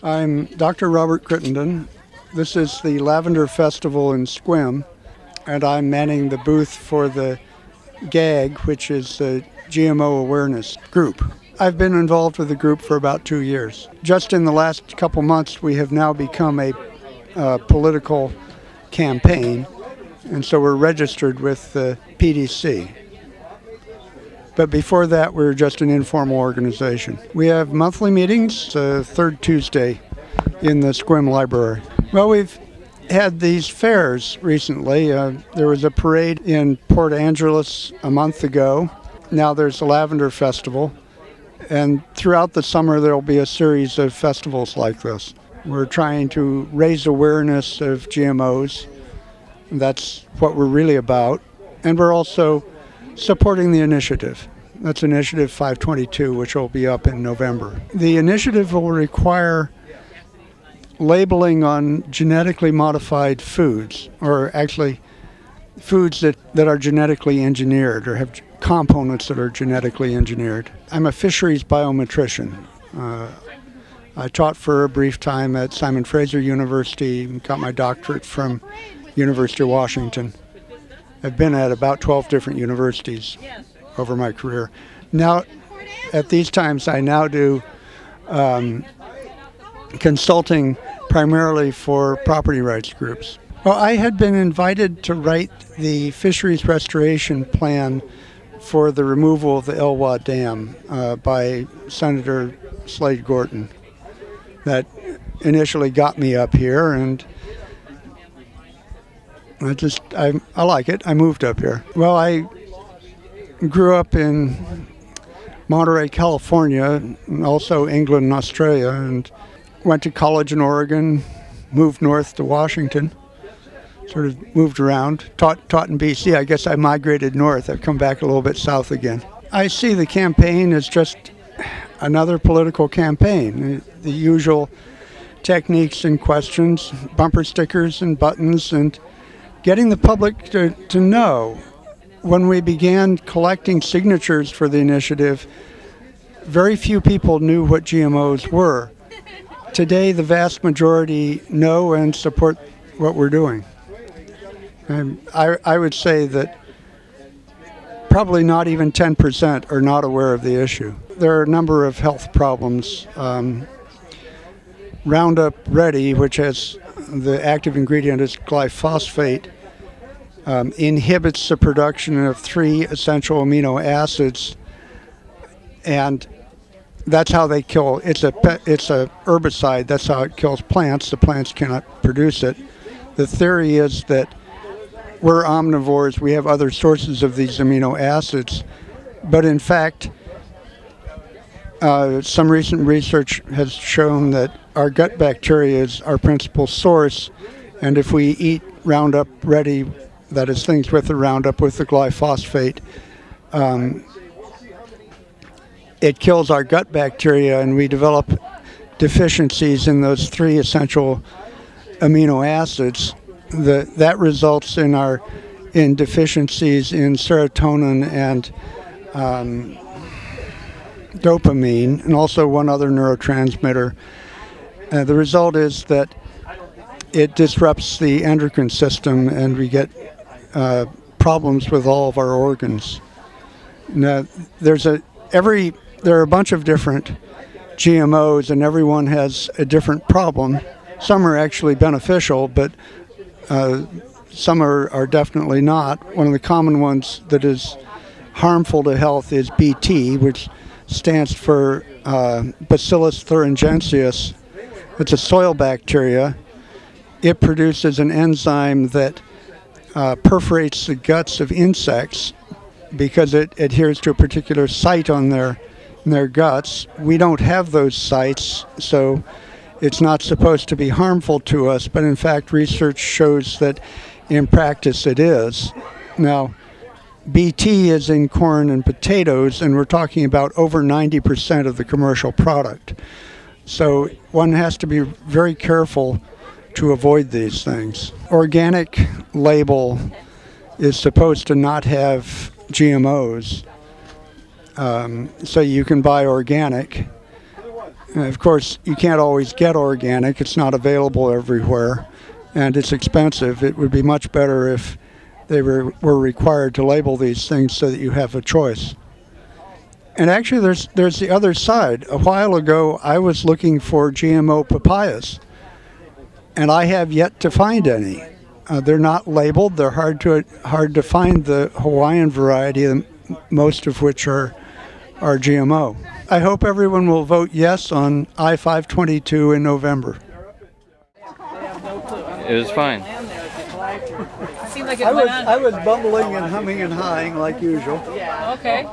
I'm Dr. Robert Crittenden. This is the Lavender Festival in Sequim, and I'm manning the booth for the GAG, which is the GMO Awareness Group. I've been involved with the group for about 2 years. Just in the last couple months, we have now become a political campaign, and so we're registered with the PDC. But before that, we were just an informal organization. We have monthly meetings, third Tuesday in the Sequim Library. Well, we've had these fairs recently. There was a parade in Port Angeles a month ago. Now there's the Lavender Festival. And throughout the summer, there'll be a series of festivals like this. We're trying to raise awareness of GMOs. That's what we're really about. And we're also supporting the initiative. That's Initiative 522, which will be up in November. The initiative will require labeling on genetically modified foods, or actually foods that are genetically engineered or have components that are genetically engineered. I'm a fisheries biometrician. I taught for a brief time at Simon Fraser University and got my doctorate from University of Washington. I've been at about 12 different universities over my career. Now, at these times, I now do consulting primarily for property rights groups. Well, I had been invited to write the fisheries restoration plan for the removal of the Elwha Dam by Senator Slade Gorton. That initially got me up here, and I like it. I moved up here. Well, I grew up in Monterey, California, and also England and Australia, and went to college in Oregon, moved north to Washington, sort of moved around, taught in BC. I guess I migrated north. I've come back a little bit south again. I see the campaign as just another political campaign. The usual techniques and questions, bumper stickers and buttons, and getting the public to know. When we began collecting signatures for the initiative, very few people knew what GMOs were. Today, the vast majority know and support what we're doing. And I would say that probably not even 10% are not aware of the issue. There are a number of health problems. Roundup Ready, which has the active ingredient is glyphosate, inhibits the production of 3 essential amino acids, and that's how they kill. It's a herbicide. That's how it kills plants. The plants cannot produce it. The theory is that we're omnivores. We have other sources of these amino acids, but in fact, some recent research has shown that our gut bacteria is our principal source, and if we eat Roundup Ready, that is things with the Roundup, with the glyphosate, it kills our gut bacteria, and we develop deficiencies in those 3 essential amino acids. That results in deficiencies in serotonin and dopamine, and also one other neurotransmitter. The result is that it disrupts the endocrine system, and we get problems with all of our organs. Now, there are a bunch of different GMOs, and everyone has a different problem. Some are actually beneficial, but some are definitely not. One of the common ones that is harmful to health is BT, which stands for Bacillus Thuringiensis. It's a soil bacteria. It produces an enzyme that perforates the guts of insects because it adheres to a particular site on their guts. We don't have those sites, so it's not supposed to be harmful to us, but in fact research shows that in practice it is. Now, BT is in corn and potatoes, and we're talking about over 90% of the commercial product. So one has to be very careful to avoid these things. Organic label is supposed to not have GMOs, so you can buy organic. Of course, you can't always get organic. It's not available everywhere, and it's expensive. It would be much better if they were required to label these things so that you have a choice. And actually, there's the other side. A while ago, I was looking for GMO papayas, and I have yet to find any. They're not labeled. They're hard to find the Hawaiian variety, most of which are GMO. I hope everyone will vote yes on I-522 in November. It was fine. Seemed like it went on. I was bumbling and humming and hawing like usual. Okay.